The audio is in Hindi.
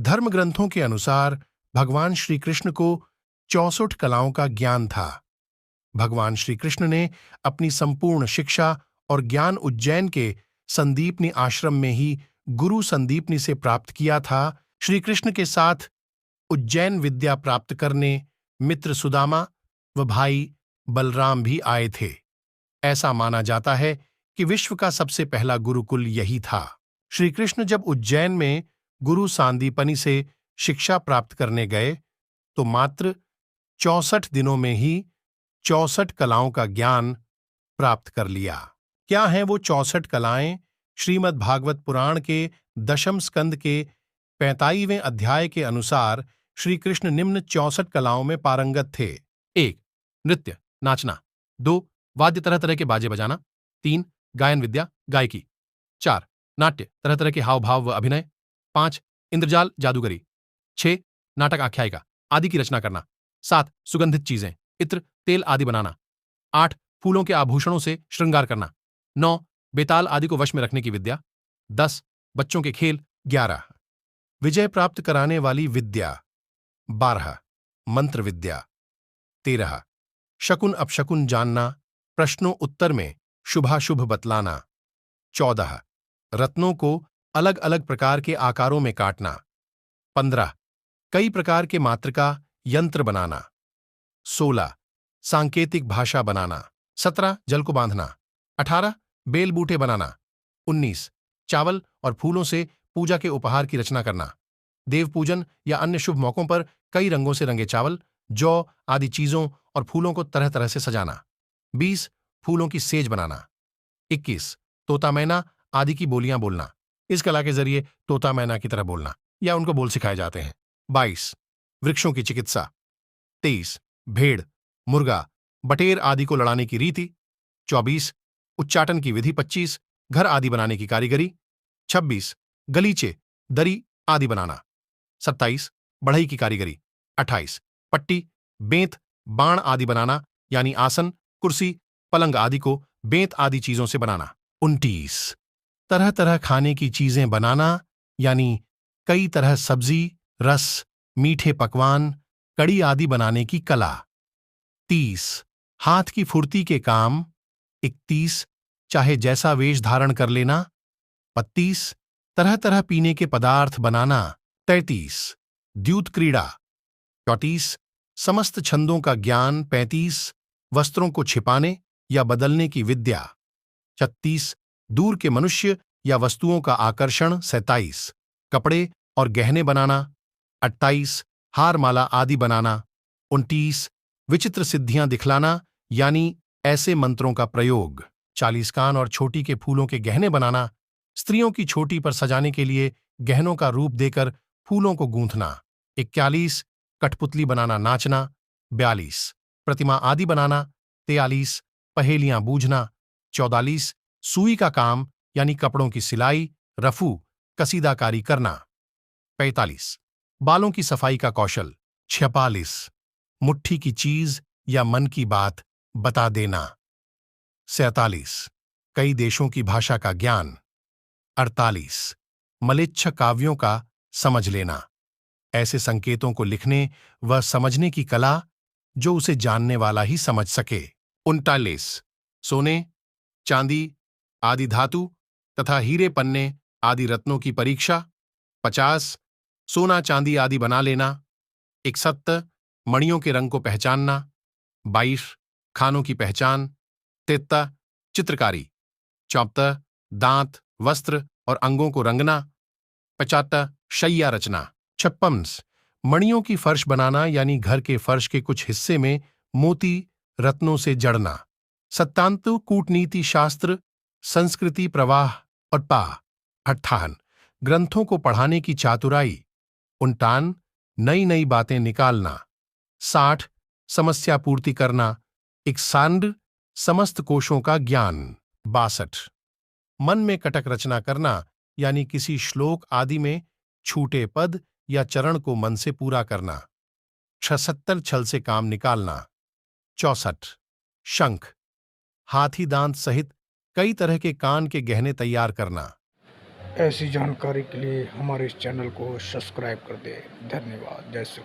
धर्म ग्रंथों के अनुसार भगवान श्री कृष्ण को 64 कलाओं का ज्ञान था। भगवान श्री कृष्ण ने अपनी संपूर्ण शिक्षा और ज्ञान उज्जैन के संदीपनी आश्रम में ही गुरु संदीपनी से प्राप्त किया था। श्री कृष्ण के साथ उज्जैन विद्या प्राप्त करने मित्र सुदामा व भाई बलराम भी आए थे। ऐसा माना जाता है कि विश्व का सबसे पहला गुरुकुल यही था। श्री कृष्ण जब उज्जैन में गुरु सांदीपनि से शिक्षा प्राप्त करने गए तो मात्र 64 दिनों में ही 64 कलाओं का ज्ञान प्राप्त कर लिया। क्या हैं वो 64 कलाएं? श्रीमद् भागवत पुराण के 10वें स्कंद के 45वें अध्याय के अनुसार श्री कृष्ण निम्न 64 कलाओं में पारंगत थे। 1. नृत्य नाचना। 2. वाद्य तरह तरह के बाजे बजाना। 3. गायन विद्या गायकी। 4. नाट्य तरह तरह के हाव भाव व अभिनय। 5. इंद्रजाल जादूगरी। 6. नाटक आख्यायिका आदि की रचना करना। 7. सुगंधित चीजें इत्र तेल आदि बनाना। 8. फूलों के आभूषणों से श्रृंगार करना। 9. बेताल आदि को वश में रखने की विद्या। 10. बच्चों के खेल। 11. विजय प्राप्त कराने वाली विद्या। 12. मंत्र विद्या। 13. शकुन अपशकुन जानना, प्रश्नों उत्तर में शुभाशुभ बतलाना। 14. रत्नों को अलग अलग प्रकार के आकारों में काटना। 15. कई प्रकार के मातृका यंत्र बनाना। 16. सांकेतिक भाषा बनाना। 17. जल को बांधना। 18. बेल बूटे बनाना। 19. चावल और फूलों से पूजा के उपहार की रचना करना। देव पूजन या अन्य शुभ मौकों पर कई रंगों से रंगे चावल, जौ आदि चीजों और फूलों को तरह तरह से सजाना। 20. फूलों की सेज बनाना। 21. तोता मैना आदि की बोलियां बोलना। इस कला के जरिए तोता मैना की तरह बोलना या उनको बोल सिखाए जाते हैं। 22. वृक्षों की चिकित्सा। 23. भेड़, मुर्गा, बटेर आदि को लड़ाने की रीति। 24. उच्चाटन की विधि। 25. घर आदि बनाने की कारीगरी। 26. गलीचे, दरी आदि बनाना। 27. बढ़ई की कारीगरी। 28. पट्टी, बेंत, बाण आदि बनाना यानी आसन, कुर्सी, पलंग आदि को बेंत आदि चीजों से बनाना। 29. तरह तरह खाने की चीजें बनाना यानी कई तरह सब्जी, रस, मीठे पकवान, कड़ी आदि बनाने की कला। 30. हाथ की फुर्ती के काम। 31. चाहे जैसा वेश धारण कर लेना। 32. तरह तरह पीने के पदार्थ बनाना। 33. द्यूत क्रीड़ा। 34. समस्त छंदों का ज्ञान। 35. वस्त्रों को छिपाने या बदलने की विद्या। 36. दूर के मनुष्य या वस्तुओं का आकर्षण। 27. कपड़े और गहने बनाना। 28. हार माला आदि बनाना। 29. विचित्र सिद्धियां दिखलाना यानी ऐसे मंत्रों का प्रयोग। 40. कान और छोटी के फूलों के गहने बनाना। स्त्रियों की छोटी पर सजाने के लिए गहनों का रूप देकर फूलों को गूंथना। 41. कठपुतली बनाना नाचना। 42. प्रतिमा आदि बनाना। 43. पहेलियां बूझना। 44. सुई का काम यानी कपड़ों की सिलाई, रफू, कसीदाकारी करना। 45. बालों की सफाई का कौशल। 46. मुट्ठी की चीज या मन की बात बता देना। 47. कई देशों की भाषा का ज्ञान। 48. मलेच्छ काव्यों का समझ लेना, ऐसे संकेतों को लिखने व समझने की कला जो उसे जानने वाला ही समझ सके। 39. सोने, चांदी आदि धातु तथा हीरे पन्ने आदि रत्नों की परीक्षा। 50. सोना चांदी आदि बना लेना। 71. मणियों के रंग को पहचानना। 22. खानों की पहचान। 73. चित्रकारी। 74. दांत, वस्त्र और अंगों को रंगना। 75. शैया रचना। 56. मणियों की फर्श बनाना यानी घर के फर्श के कुछ हिस्से में मोती रत्नों से जड़ना। 57. कूटनीति शास्त्र, संस्कृति प्रवाह और पा। 58. ग्रंथों को पढ़ाने की चातुराई। 59. नई नई बातें निकालना। 60. समस्या पूर्ति करना। 61. समस्त कोशों का ज्ञान। 62. मन में कटक रचना करना यानी किसी श्लोक आदि में छूटे पद या चरण को मन से पूरा करना। 76. छल से काम निकालना। 64. शंख, हाथी दांत सहित कई तरह के कान के गहने तैयार करना। ऐसी जानकारी के लिए हमारे इस चैनल को सब्सक्राइब कर दें। धन्यवाद। जय श्री